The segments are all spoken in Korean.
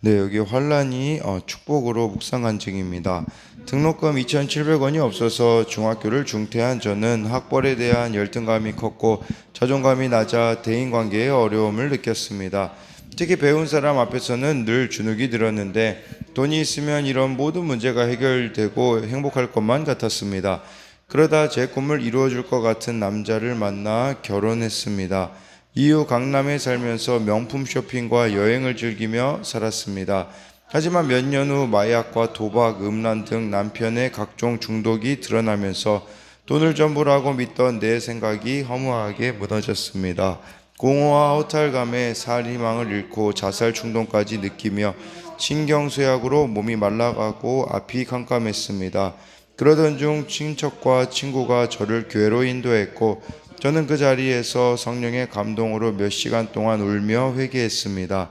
네, 여기 환란이 축복으로 묵상 간증입니다. 등록금 2,700원이 없어서 중학교를 중퇴한 저는 학벌에 대한 열등감이 컸고 자존감이 낮아 대인관계에 어려움을 느꼈습니다. 특히 배운 사람 앞에서는 늘 주눅이 들었는데 돈이 있으면 이런 모든 문제가 해결되고 행복할 것만 같았습니다. 그러다 제 꿈을 이루어줄 것 같은 남자를 만나 결혼했습니다. 이후 강남에 살면서 명품 쇼핑과 여행을 즐기며 살았습니다. 하지만 몇 년 후 마약과 도박, 음란 등 남편의 각종 중독이 드러나면서 돈을 전부라고 믿던 내 생각이 허무하게 무너졌습니다. 공허와 허탈감에 살 희망을 잃고 자살 충동까지 느끼며 신경쇠약으로 몸이 말라가고 앞이 캄캄했습니다. 그러던 중 친척과 친구가 저를 교회로 인도했고 저는 그 자리에서 성령의 감동으로 몇 시간 동안 울며 회개했습니다.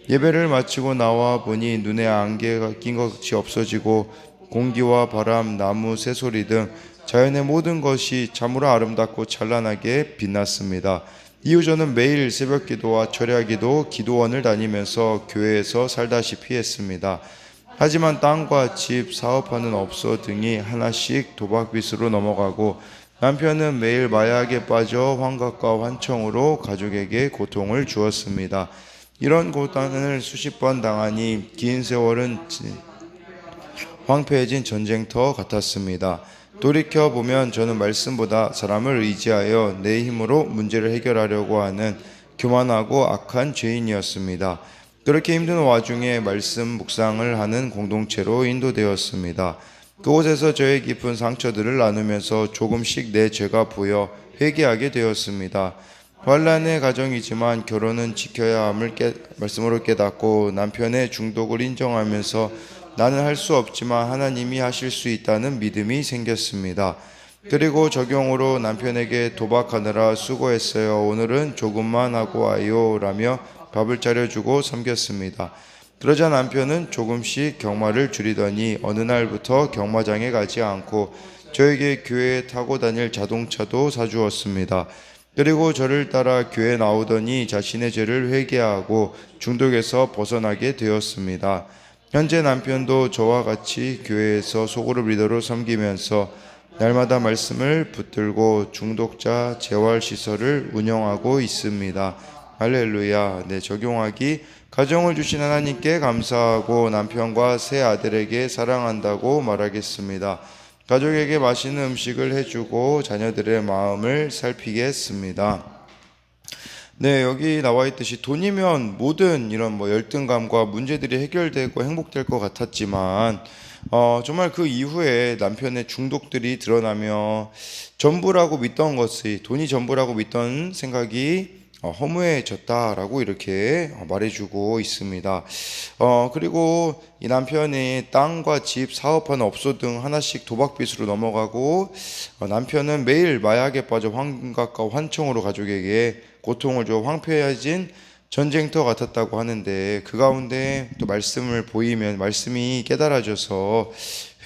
예배를 마치고 나와 보니 눈에 안개가 낀 것이 없어지고 공기와 바람, 나무, 새소리 등 자연의 모든 것이 참으로 아름답고 찬란하게 빛났습니다. 이후 저는 매일 새벽 기도와 철야 기도, 기도원을 다니면서 교회에서 살다시피 했습니다. 하지만 땅과 집, 사업하는 업소 등이 하나씩 도박빚으로 넘어가고 남편은 매일 마약에 빠져 환각과 환청으로 가족에게 고통을 주었습니다. 이런 고난을 수십 번 당하니 긴 세월은 황폐해진 전쟁터 같았습니다. 돌이켜보면 저는 말씀보다 사람을 의지하여 내 힘으로 문제를 해결하려고 하는 교만하고 악한 죄인이었습니다. 그렇게 힘든 와중에 말씀 묵상을 하는 공동체로 인도되었습니다. 그곳에서 저의 깊은 상처들을 나누면서 조금씩 내 죄가 보여 회개하게 되었습니다. 환란의 가정이지만 결혼은 지켜야 함을 말씀으로 깨닫고 남편의 중독을 인정하면서 나는 할 수 없지만 하나님이 하실 수 있다는 믿음이 생겼습니다. 그리고 적용으로 남편에게 도박하느라 수고했어요. 오늘은 조금만 하고 와요. 라며 밥을 차려주고 섬겼습니다. 그러자 남편은 조금씩 경마를 줄이더니 어느 날부터 경마장에 가지 않고 저에게 교회에 타고 다닐 자동차도 사주었습니다. 그리고 저를 따라 교회에 나오더니 자신의 죄를 회개하고 중독에서 벗어나게 되었습니다. 현재 남편도 저와 같이 교회에서 소그룹 리더로 섬기면서 날마다 말씀을 붙들고 중독자 재활시설을 운영하고 있습니다. 할렐루야. 네, 적용하기. 가정을 주신 하나님께 감사하고 남편과 새 아들에게 사랑한다고 말하겠습니다. 가족에게 맛있는 음식을 해주고 자녀들의 마음을 살피겠습니다. 네, 여기 나와 있듯이 돈이면 모든 이런 열등감과 문제들이 해결되고 행복될 것 같았지만 정말 그 이후에 남편의 중독들이 드러나며 전부라고 믿던 것이 돈이 전부라고 믿던 생각이 허무해졌다라고 이렇게 말해주고 있습니다. 그리고 이 남편이 땅과 집, 사업하는 업소 등 하나씩 도박빚으로 넘어가고 남편은 매일 마약에 빠져 환각과 환청으로 가족에게 고통을 줘 황폐해진 전쟁터 같았다고 하는데 그 가운데 또 말씀을 보이면 말씀이 깨달아져서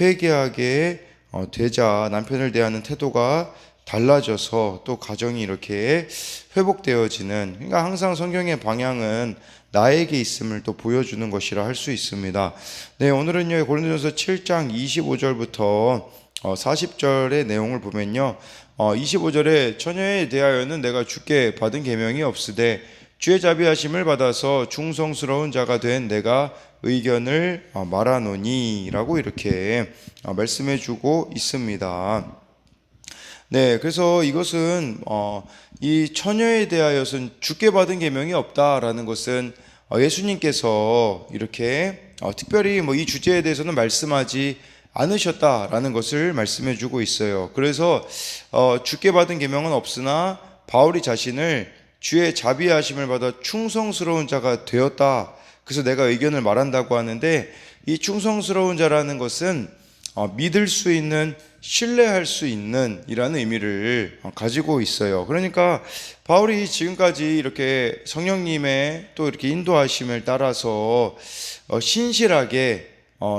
회개하게 되자 남편을 대하는 태도가 달라져서 또 가정이 이렇게 회복되어지는, 그러니까 항상 성경의 방향은 나에게 있음을 또 보여주는 것이라 할 수 있습니다. 네, 오늘은요 고린도전서 7장 25절부터 40절의 내용을 보면요 25절에 처녀에 대하여는 내가 주께 받은 계명이 없으되 주의 자비하심을 받아서 충성스러운 자가 된 내가 의견을 말하노니 라고 이렇게 말씀해 주고 있습니다. 네, 그래서 이것은 이 처녀에 대하여서는 주께 받은 계명이 없다라는 것은 예수님께서 이렇게 특별히 이 주제에 대해서는 말씀하지 않으셨다라는 것을 말씀해주고 있어요. 그래서 주께 받은 계명은 없으나 바울이 자신을 주의 자비하심을 받아 충성스러운 자가 되었다. 그래서 내가 의견을 말한다고 하는데 이 충성스러운 자라는 것은 믿을 수 있는, 신뢰할 수 있는 이라는 의미를 가지고 있어요. 그러니까 바울이 지금까지 이렇게 성령님의 또 이렇게 인도하심을 따라서 신실하게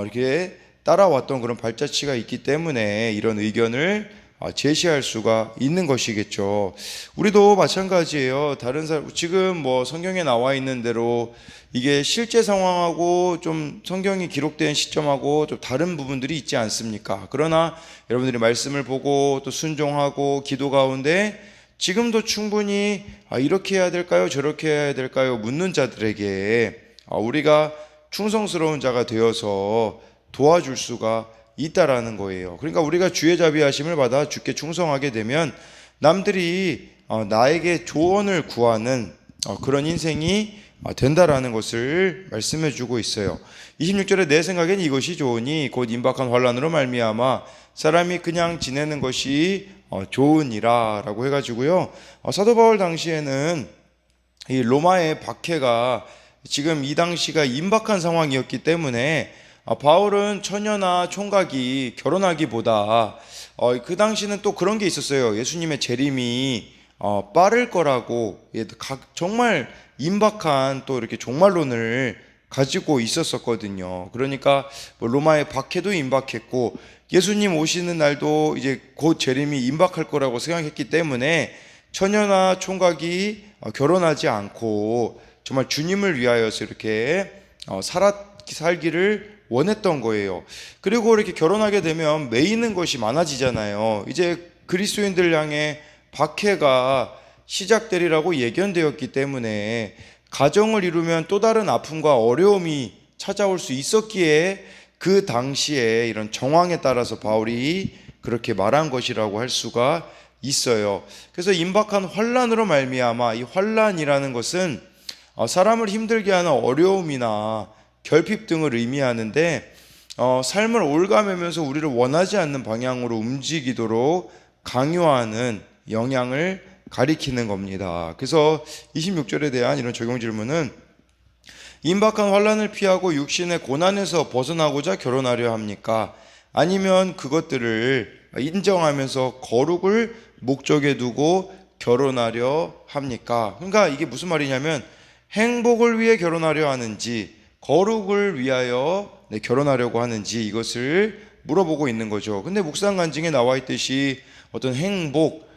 이렇게 따라왔던 그런 발자취가 있기 때문에 이런 의견을 제시할 수가 있는 것이겠죠. 우리도 마찬가지예요. 다른 사람 지금 뭐 성경에 나와 있는 대로 이게 실제 상황하고 좀 성경이 기록된 시점하고 좀 다른 부분들이 있지 않습니까? 그러나 여러분들이 말씀을 보고 또 순종하고 기도 가운데 지금도 충분히 이렇게 해야 될까요? 저렇게 해야 될까요? 묻는 자들에게 우리가 충성스러운 자가 되어서 도와줄 수가 있다라는 거예요. 그러니까 우리가 주의 자비하심을 받아 주께 충성하게 되면 남들이 나에게 조언을 구하는 그런 인생이 된다라는 것을 말씀해 주고 있어요. 26절에 내 생각엔 이것이 좋으니 곧 임박한 환난으로 말미암아 사람이 그냥 지내는 것이 좋으니라 라고 해가지고요. 사도 바울 당시에는 이 로마의 박해가 지금 이 당시가 임박한 상황이었기 때문에 바울은 처녀나 총각이 결혼하기보다 그 당시는 또 그런 게 있었어요. 예수님의 재림이 빠를 거라고 정말 임박한 또 이렇게 종말론을 가지고 있었었거든요. 그러니까 로마의 박해도 임박했고 예수님 오시는 날도 이제 곧 재림이 임박할 거라고 생각했기 때문에 처녀나 총각이 결혼하지 않고 정말 주님을 위하여서 이렇게 살기를 원했던 거예요. 그리고 이렇게 결혼하게 되면 매이는 것이 많아지잖아요. 이제 그리스도인들 향해 박해가 시작되리라고 예견되었기 때문에 가정을 이루면 또 다른 아픔과 어려움이 찾아올 수 있었기에 그 당시에 이런 정황에 따라서 바울이 그렇게 말한 것이라고 할 수가 있어요. 그래서 임박한 환난으로 말미암아 이 환난이라는 것은 사람을 힘들게 하는 어려움이나 결핍 등을 의미하는데 삶을 올가매면서 우리를 원하지 않는 방향으로 움직이도록 강요하는 영향을 가리키는 겁니다. 그래서 26절에 대한 이런 적용 질문은 임박한 환난을 피하고 육신의 고난에서 벗어나고자 결혼하려 합니까? 아니면 그것들을 인정하면서 거룩을 목적에 두고 결혼하려 합니까? 그러니까 이게 무슨 말이냐면 행복을 위해 결혼하려 하는지 거룩을 위하여 결혼하려고 하는지 이것을 물어보고 있는 거죠. 근데 묵상 간증에 나와 있듯이 어떤 행복,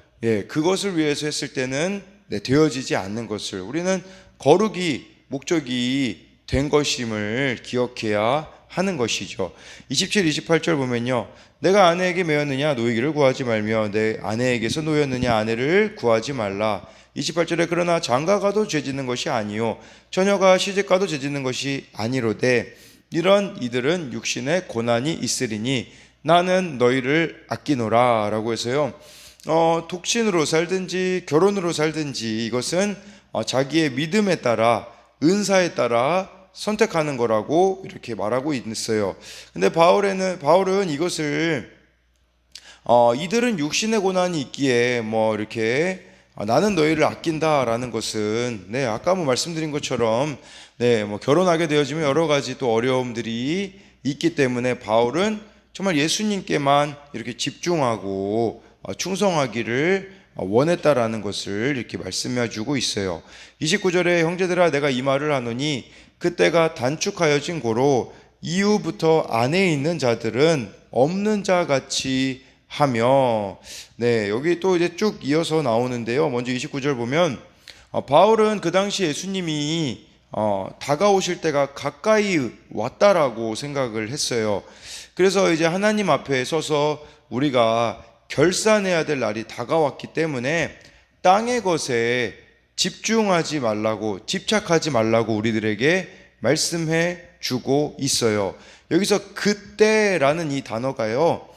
그것을 위해서 했을 때는 되어지지 않는 것을 우리는 거룩이 목적이 된 것임을 기억해야 하는 것이죠. 27, 28절 보면요. 내가 아내에게 매였느냐 노이기를 구하지 말며 내 아내에게서 노였느냐 아내를 구하지 말라. 28절에 그러나 장가가도 죄짓는 것이 아니요 처녀가 시집가도 죄짓는 것이 아니로되 이런 이들은 육신의 고난이 있으리니 나는 너희를 아끼노라 라고 해서요. 독신으로 살든지 결혼으로 살든지 이것은 자기의 믿음에 따라 은사에 따라 선택하는 거라고 이렇게 말하고 있어요. 근데 바울은 이것을 이들은 육신의 고난이 있기에 뭐 이렇게 나는 너희를 아낀다라는 것은 아까 말씀드린 것처럼 뭐 결혼하게 되어지면 여러 가지 또 어려움들이 있기 때문에 바울은 정말 예수님께만 이렇게 집중하고 충성하기를 원했다라는 것을 이렇게 말씀해 주고 있어요. 29절에 형제들아 내가 이 말을 하노니 그때가 단축하여진 고로 이후부터 안에 있는 자들은 없는 자 같이 하며 여기 또 이제 쭉 이어서 나오는데요. 먼저 29절 보면 바울은 그 당시 예수님이 다가오실 때가 가까이 왔다라고 생각을 했어요. 그래서 이제 하나님 앞에 서서 우리가 결산해야 될 날이 다가왔기 때문에 땅의 것에 집중하지 말라고 집착하지 말라고 우리들에게 말씀해 주고 있어요. 여기서 그때라는 이 단어가요.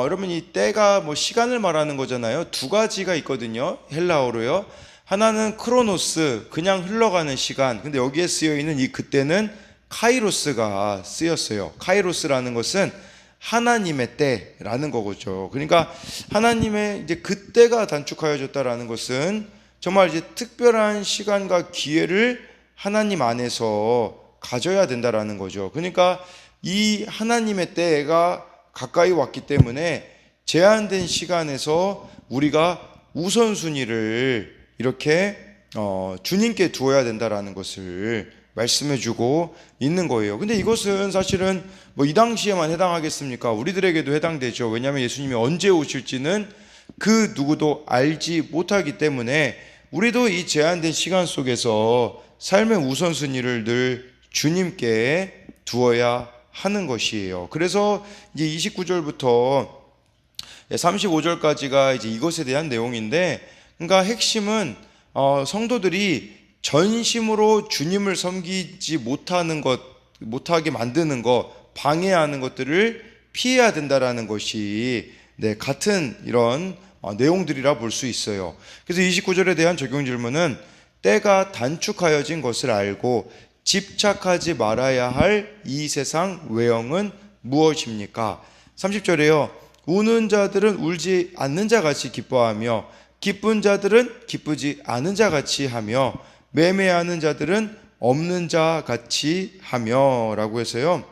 여러분 이 때가 시간을 말하는 거잖아요. 두 가지가 있거든요. 헬라어로요. 하나는 크로노스, 그냥 흘러가는 시간. 근데 여기에 쓰여 있는 이 그때는 카이로스가 쓰였어요. 카이로스라는 것은 하나님의 때라는 거죠. 그러니까 하나님의 이제 그때가 단축하여졌다라는 것은 정말 이제 특별한 시간과 기회를 하나님 안에서 가져야 된다라는 거죠. 그러니까 이 하나님의 때가 가까이 왔기 때문에 제한된 시간에서 우리가 우선순위를 이렇게 주님께 두어야 된다라는 것을 말씀해주고 있는 거예요. 근데 이것은 사실은 뭐 이 당시에만 해당하겠습니까? 우리들에게도 해당되죠. 왜냐하면 예수님이 언제 오실지는 그 누구도 알지 못하기 때문에 우리도 이 제한된 시간 속에서 삶의 우선순위를 늘 주님께 두어야 하는 것이에요. 그래서 이제 29절부터 35절까지가 이제 이것에 대한 내용인데, 그러니까 핵심은 성도들이 전심으로 주님을 섬기지 못하게 만드는 것, 방해하는 것들을 피해야 된다라는 것이 같은 이런 내용들이라 볼 수 있어요. 그래서 29절에 대한 적용 질문은 때가 단축하여진 것을 알고 집착하지 말아야 할 이 세상 외형은 무엇입니까? 30절에요. 우는 자들은 울지 않는 자 같이 기뻐하며 기쁜 자들은 기쁘지 않은 자 같이 하며 매매하는 자들은 없는 자 같이 하며 라고 해서요.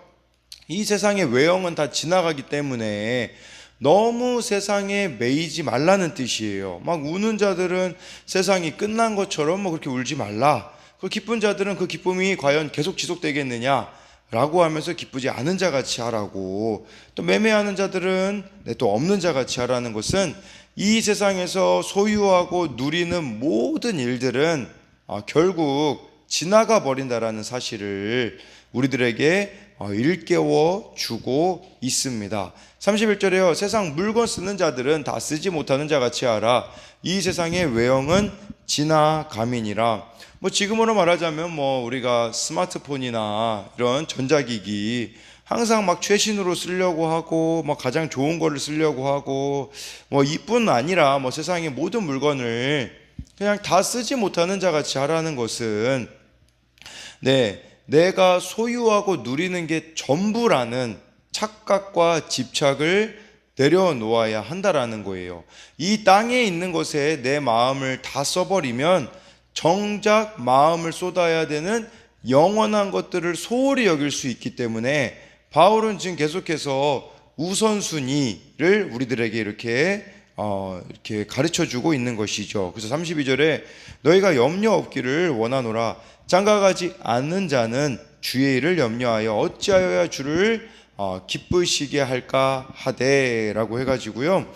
이 세상의 외형은 다 지나가기 때문에 너무 세상에 매이지 말라는 뜻이에요. 막 우는 자들은 세상이 끝난 것처럼 뭐 그렇게 울지 말라. 그 기쁜 자들은 그 기쁨이 과연 계속 지속되겠느냐 라고 하면서 기쁘지 않은 자 같이 하라고, 또 매매하는 자들은 또 없는 자 같이 하라는 것은 이 세상에서 소유하고 누리는 모든 일들은 결국 지나가 버린다라는 사실을 우리들에게 일깨워 주고 있습니다. 31절에요. 세상 물건 쓰는 자들은 다 쓰지 못하는 자 같이 하라. 이 세상의 외형은 지나감이니라. 뭐 지금으로 말하자면 뭐 우리가 스마트폰이나 이런 전자기기 항상 막 최신으로 쓰려고 하고 뭐 가장 좋은 거를 쓰려고 하고 뭐 이뿐 아니라 뭐 세상의 모든 물건을 그냥 다 쓰지 못하는 자 같이 하라는 것은 내가 소유하고 누리는 게 전부라는 착각과 집착을 내려놓아야 한다라는 거예요. 이 땅에 있는 것에 내 마음을 다 써버리면 정작 마음을 쏟아야 되는 영원한 것들을 소홀히 여길 수 있기 때문에 바울은 지금 계속해서 우선순위를 우리들에게 이렇게 가르쳐주고 있는 것이죠. 그래서 32절에 너희가 염려 없기를 원하노라. 장가가지 않는 자는 주의 일을 염려하여 어찌하여야 주를 기쁘시게 할까 하되라고 해가지고요.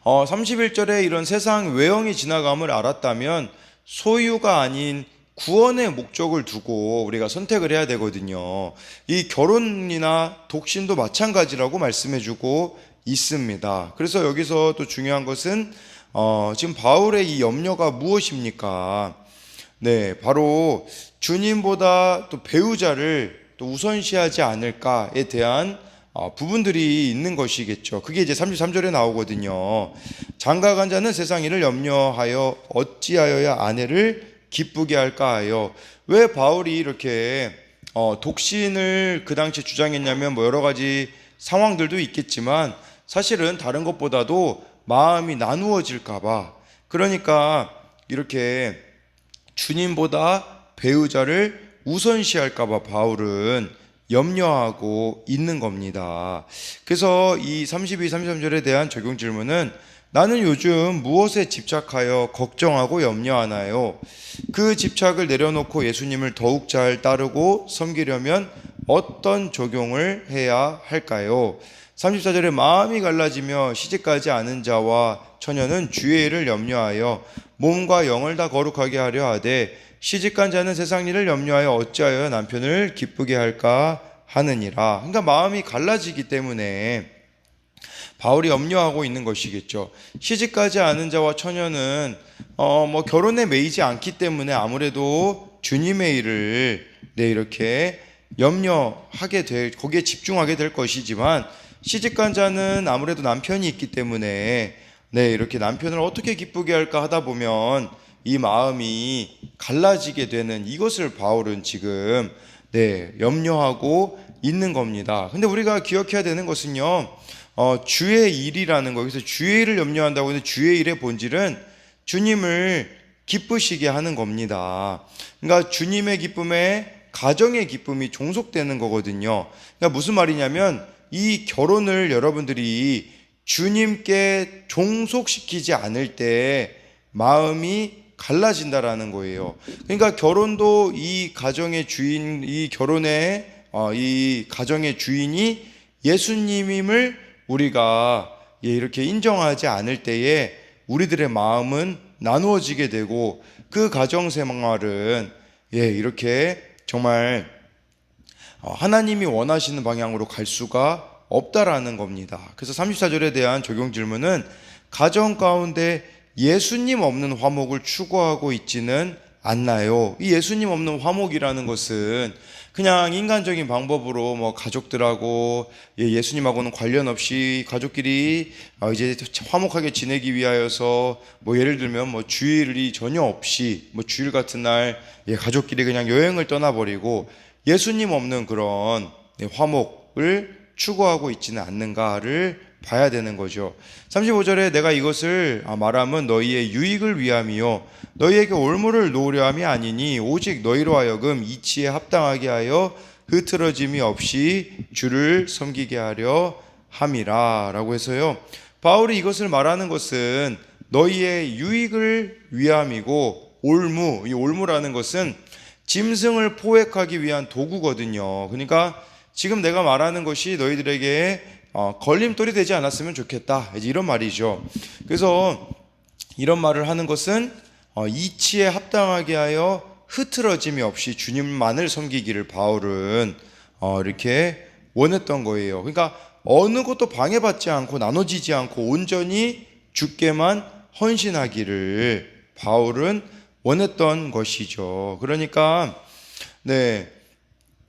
31절에 이런 세상 외형이 지나감을 알았다면 소유가 아닌 구원의 목적을 두고 우리가 선택을 해야 되거든요. 이 결혼이나 독신도 마찬가지라고 말씀해주고 있습니다. 그래서 여기서 또 중요한 것은 지금 바울의 이 염려가 무엇입니까? 바로 주님보다 또 배우자를 또 우선시하지 않을까에 대한 부분들이 있는 것이겠죠. 그게 이제 33절에 나오거든요. 장가간 자는 세상 일을 염려하여 어찌하여야 아내를 기쁘게 할까 하여. 왜 바울이 이렇게 독신을 그 당시에 주장했냐면 뭐 여러 가지 상황들도 있겠지만 사실은 다른 것보다도 마음이 나누어질까 봐, 그러니까 이렇게 주님보다 배우자를 우선시할까 봐 바울은 염려하고 있는 겁니다. 그래서 이 32, 33절에 대한 적용 질문은 나는 요즘 무엇에 집착하여 걱정하고 염려하나요? 그 집착을 내려놓고 예수님을 더욱 잘 따르고 섬기려면 어떤 적용을 해야 할까요? 34절에 마음이 갈라지며 시집가지 않은 자와 처녀는 주의 일을 염려하여 몸과 영을 다 거룩하게 하려 하되 시집간 자는 세상 일을 염려하여 어찌하여 남편을 기쁘게 할까 하느니라. 그러니까 마음이 갈라지기 때문에 바울이 염려하고 있는 것이겠죠. 시집가지 않은 자와 처녀는 뭐 결혼에 매이지 않기 때문에 아무래도 주님의 일을 이렇게 염려하게 거기에 집중하게 될 것이지만, 시집간 자는 아무래도 남편이 있기 때문에 이렇게 남편을 어떻게 기쁘게 할까 하다 보면 이 마음이 갈라지게 되는 이것을 바울은 지금 염려하고 있는 겁니다. 근데 우리가 기억해야 되는 것은요, 주의 일이라는 거, 여기서 주의 일을 염려한다고 해서 주의 일의 본질은 주님을 기쁘시게 하는 겁니다. 그러니까 주님의 기쁨에 가정의 기쁨이 종속되는 거거든요. 그러니까 무슨 말이냐면 이 결혼을 여러분들이 주님께 종속시키지 않을 때 마음이 갈라진다라는 거예요. 그러니까 결혼도 이 가정의 주인, 이 가정의 주인이 예수님임을 우리가 이렇게 인정하지 않을 때에 우리들의 마음은 나누어지게 되고 그 가정 생활은 이렇게 정말 하나님이 원하시는 방향으로 갈 수가 없다라는 겁니다. 그래서 34절에 대한 적용 질문은 가정 가운데 예수님 없는 화목을 추구하고 있지는 않나요? 이 예수님 없는 화목이라는 것은 그냥 인간적인 방법으로 뭐 가족들하고 예수님하고는 관련 없이 가족끼리 이제 화목하게 지내기 위하여서 뭐 예를 들면 뭐 주일이 전혀 없이 뭐 주일 같은 날 가족끼리 그냥 여행을 떠나버리고 예수님 없는 그런 화목을 추구하고 있지는 않는가를 봐야 되는 거죠. 35절에 내가 이것을 말하면 너희의 유익을 위함이요 너희에게 올무를 놓으려 함이 아니니 오직 너희로 하여금 이치에 합당하게 하여 흐트러짐이 없이 주를 섬기게 하려 함이라 라고 해서요, 바울이 이것을 말하는 것은 너희의 유익을 위함이고 이 올무라는 것은 짐승을 포획하기 위한 도구거든요. 그러니까 지금 내가 말하는 것이 너희들에게 걸림돌이 되지 않았으면 좋겠다, 이제 이런 말이죠. 그래서 이런 말을 하는 것은 이치에 합당하게 하여 흐트러짐이 없이 주님만을 섬기기를 바울은 이렇게 원했던 거예요. 그러니까 어느 것도 방해받지 않고 나눠지지 않고 온전히 주께만 헌신하기를 바울은 원했던 것이죠. 그러니까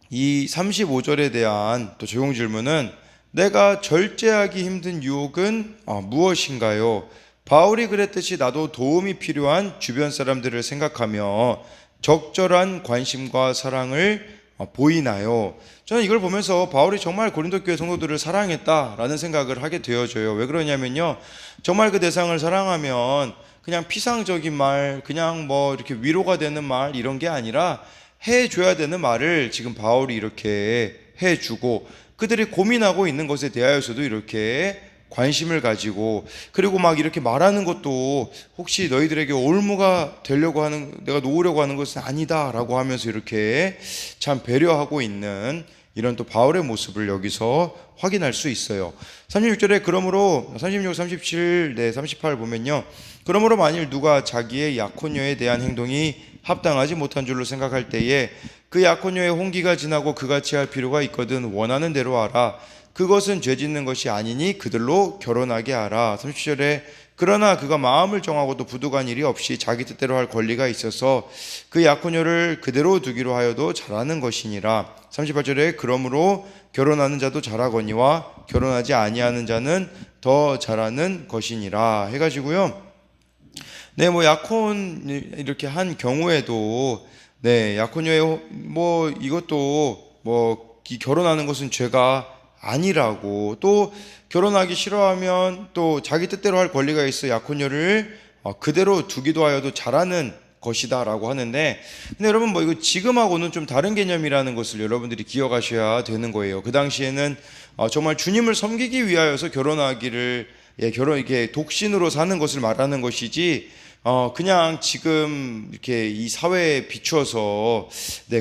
이 35절에 대한 또 적용 질문은 내가 절제하기 힘든 유혹은 무엇인가요? 바울이 그랬듯이 나도 도움이 필요한 주변 사람들을 생각하며 적절한 관심과 사랑을 보이나요? 저는 이걸 보면서 바울이 정말 고린도 교회 성도들을 사랑했다라는 생각을 하게 되어져요. 왜 그러냐면요, 정말 그 대상을 사랑하면 그냥 피상적인 말, 그냥 뭐 이렇게 위로가 되는 말 이런 게 아니라 해줘야 되는 말을 지금 바울이 이렇게 해주고 그들이 고민하고 있는 것에 대하여서도 이렇게 관심을 가지고, 그리고 막 이렇게 말하는 것도 혹시 너희들에게 올무가 되려고 하는, 내가 놓으려고 하는 것은 아니다 라고 하면서 이렇게 참 배려하고 있는 이런 또 바울의 모습을 여기서 확인할 수 있어요. 36절에 그러므로 36, 37, 38 보면요, 그러므로 만일 누가 자기의 약혼녀에 대한 행동이 합당하지 못한 줄로 생각할 때에 그 약혼녀의 홍기가 지나고 그같이 할 필요가 있거든 원하는 대로 하라. 그것은 죄 짓는 것이 아니니 그들로 결혼하게 하라. 37절에 그러나 그가 마음을 정하고도 부득한 일이 없이 자기 뜻대로 할 권리가 있어서 그 약혼녀를 그대로 두기로 하여도 잘하는 것이니라. 38절에 그러므로 결혼하는 자도 잘하거니와 결혼하지 아니하는 자는 더 잘하는 것이니라 해가지고요, 뭐 약혼 이렇게 한 경우에도 약혼녀의 뭐 이것도 뭐 결혼하는 것은 죄가 아니라고, 또 결혼하기 싫어하면 또 자기 뜻대로 할 권리가 있어 약혼녀를 그대로 두기도 하여도 잘하는 것이다 라고 하는데, 근데 여러분 뭐 이거 지금하고는 좀 다른 개념이라는 것을 여러분들이 기억하셔야 되는 거예요. 그 당시에는 정말 주님을 섬기기 위하여서 결혼하기를 이렇게 독신으로 사는 것을 말하는 것이지, 그냥 지금 이렇게 이 사회에 비추어서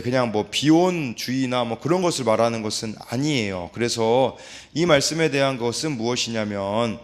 그냥 뭐 비혼주의나 뭐 그런 것을 말하는 것은 아니에요. 그래서 이 말씀에 대한 것은 무엇이냐면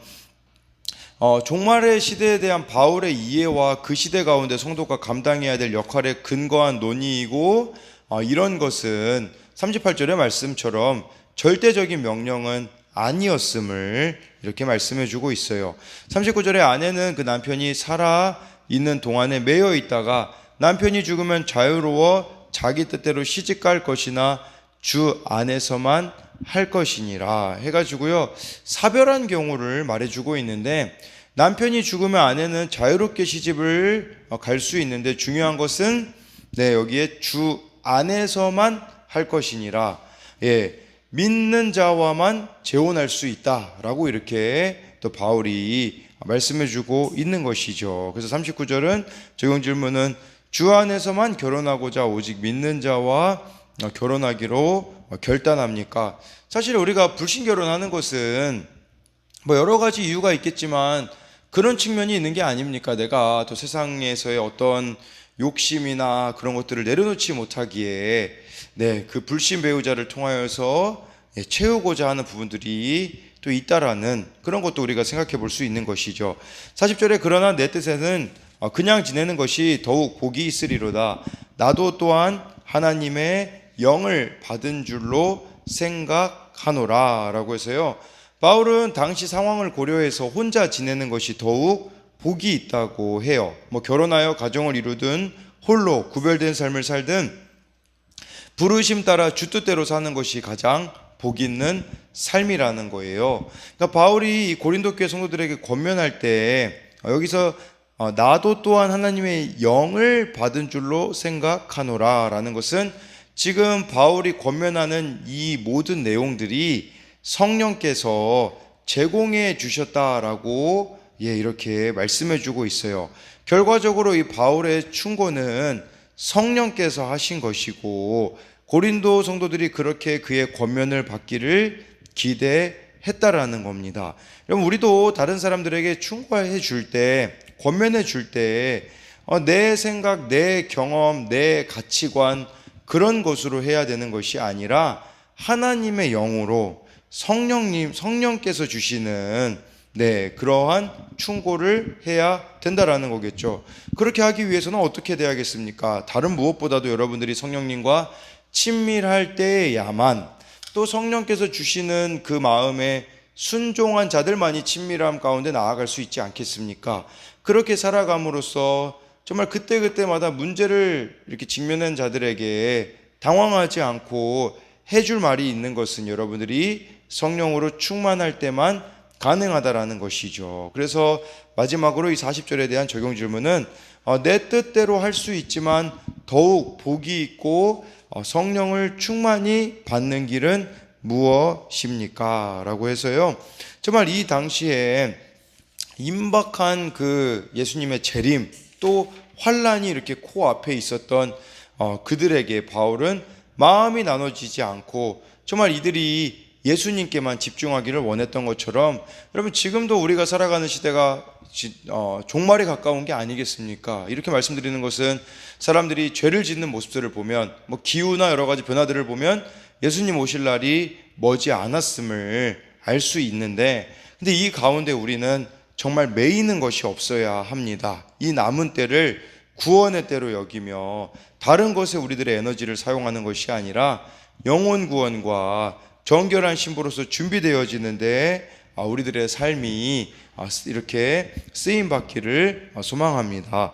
종말의 시대에 대한 바울의 이해와 그 시대 가운데 성도가 감당해야 될 역할에 근거한 논의이고, 이런 것은 38절의 말씀처럼 절대적인 명령은 아니었음을 이렇게 말씀해 주고 있어요. 39절에 아내는 그 남편이 살아 있는 동안에 매여 있다가 남편이 죽으면 자유로워 자기 뜻대로 시집갈 것이나 주 안에서만 할 것이니라 해가지고요, 사별한 경우를 말해주고 있는데, 남편이 죽으면 아내는 자유롭게 시집을 갈 수 있는데 중요한 것은 여기에 주 안에서만 할 것이니라, 믿는 자와만 재혼할 수 있다라고 이렇게 또 바울이 말씀해주고 있는 것이죠. 그래서 39절은 적용 질문은 주 안에서만 결혼하고자 오직 믿는 자와 결혼하기로 결단합니까? 사실 우리가 불신 결혼하는 것은 뭐 여러 가지 이유가 있겠지만 그런 측면이 있는 게 아닙니까? 내가 또 세상에서의 어떤 욕심이나 그런 것들을 내려놓지 못하기에 그 불신 배우자를 통하여서 채우고자 하는 부분들이 또 있다라는 그런 것도 우리가 생각해 볼 수 있는 것이죠. 40절에 그러나 내 뜻에는 그냥 지내는 것이 더욱 복이 있으리로다. 나도 또한 하나님의 영을 받은 줄로 생각하노라 라고 해서요, 바울은 당시 상황을 고려해서 혼자 지내는 것이 더욱 복이 있다고 해요. 결혼하여 가정을 이루든 홀로 구별된 삶을 살든 부르심 따라 주 뜻대로 사는 것이 가장 복 있는 삶이라는 거예요. 그러니까 바울이 고린도 교회 성도들에게 권면할 때 여기서 나도 또한 하나님의 영을 받은 줄로 생각하노라 라는 것은 지금 바울이 권면하는 이 모든 내용들이 성령께서 제공해 주셨다라고 이렇게 말씀해 주고 있어요. 결과적으로 이 바울의 충고는 성령께서 하신 것이고 고린도 성도들이 그렇게 그의 권면을 받기를 기대했다라는 겁니다. 여러분, 우리도 다른 사람들에게 충고해 줄 때, 권면해 줄 때 내 생각, 내 경험, 내 가치관 그런 것으로 해야 되는 것이 아니라 하나님의 영으로 성령께서 주시는 그러한 충고를 해야 된다라는 거겠죠. 그렇게 하기 위해서는 어떻게 돼야겠습니까? 다른 무엇보다도 여러분들이 성령님과 친밀할 때야만, 또 성령께서 주시는 그 마음에 순종한 자들만이 친밀함 가운데 나아갈 수 있지 않겠습니까? 그렇게 살아감으로써 정말 그때그때마다 문제를 이렇게 직면한 자들에게 당황하지 않고 해줄 말이 있는 것은 여러분들이 성령으로 충만할 때만 가능하다라는 것이죠. 그래서 마지막으로 이 40절에 대한 적용 질문은 내 뜻대로 할 수 있지만 더욱 복이 있고 성령을 충만히 받는 길은 무엇입니까? 라고 해서요, 정말 이 당시에 임박한 그 예수님의 재림, 또 환란이 이렇게 코앞에 있었던 그들에게 바울은 마음이 나눠지지 않고 정말 이들이 예수님께만 집중하기를 원했던 것처럼, 여러분 지금도 우리가 살아가는 시대가 종말에 가까운 게 아니겠습니까? 이렇게 말씀드리는 것은 사람들이 죄를 짓는 모습들을 보면, 기후나 여러 가지 변화들을 보면 예수님 오실 날이 머지 않았음을 알 수 있는데, 근데 이 가운데 우리는 정말 매이는 것이 없어야 합니다. 이 남은 때를 구원의 때로 여기며 다른 것에 우리들의 에너지를 사용하는 것이 아니라 영혼 구원과 정결한 신부로서 준비되어지는데 우리들의 삶이 이렇게 쓰임 받기를 소망합니다.